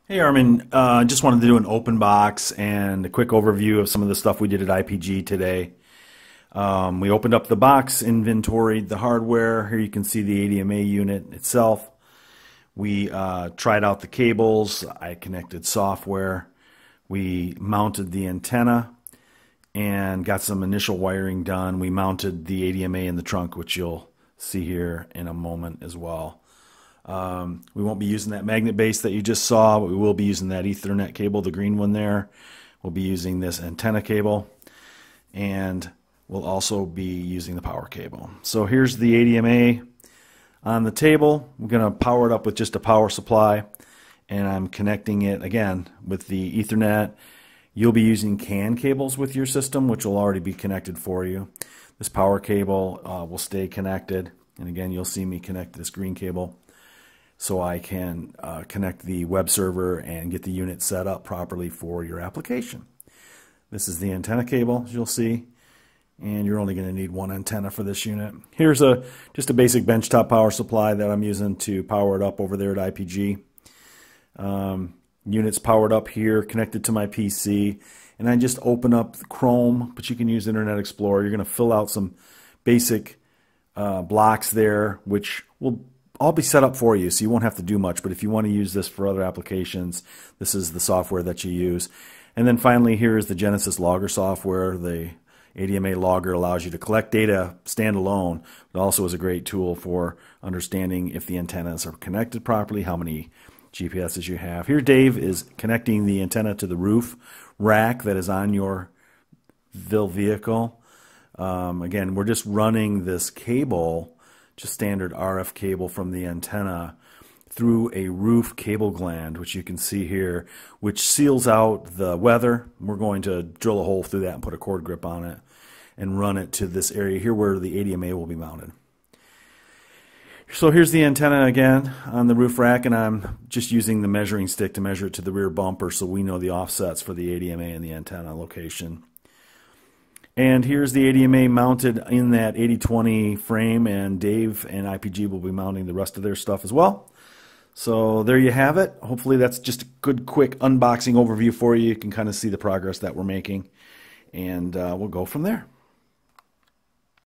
Hey Armin, just wanted to do an open box and a quick overview of some of the stuff we did at IPG today. We opened up the box, inventoried the hardware. Here you can see the ADMA unit itself. We tried out the cables. I connected software. We mounted the antenna and got some initial wiring done. We mounted the ADMA in the trunk, which you'll see here in a moment as well. We won't be using that magnet base that you just saw, but we will be using that Ethernet cable, the green one there. We'll be using this antenna cable, and we'll also be using the power cable. So here's the ADMA on the table. We're going to power it up with just a power supply, and I'm connecting it again with the Ethernet. You'll be using CAN cables with your system, which will already be connected for you. This power cable will stay connected, and again, you'll see me connect this green cable so I can connect the web server and get the unit set up properly for your application. This is the antenna cable, as you'll see, and you're only going to need one antenna for this unit. Here's just a basic benchtop power supply that I'm using to power it up over there at IPG. Unit's powered up here, connected to my PC, and I just open up Chrome, but you can use Internet Explorer. You're going to fill out some basic blocks there, which will all be set up for you, so you won't have to do much. But if you want to use this for other applications, this is the software that you use. And then finally, here is the GeneSys logger software. The ADMA logger allows you to collect data standalone, but also is a great tool for understanding if the antennas are connected properly, how many GPSs you have. Here Dave is connecting the antenna to the roof rack that is on your VIL vehicle. Again, we're just running this cable, just standard RF cable from the antenna, through a roof cable gland, which you can see here, which seals out the weather. We're going to drill a hole through that and put a cord grip on it and run it to this area here where the ADMA will be mounted. So here's the antenna again on the roof rack, and I'm just using the measuring stick to measure it to the rear bumper so we know the offsets for the ADMA and the antenna location. And here's the ADMA mounted in that 80/20 frame, and Dave and IPG will be mounting the rest of their stuff as well. So there you have it. Hopefully that's just a good quick unboxing overview for you. You can kind of see the progress that we're making, and we'll go from there.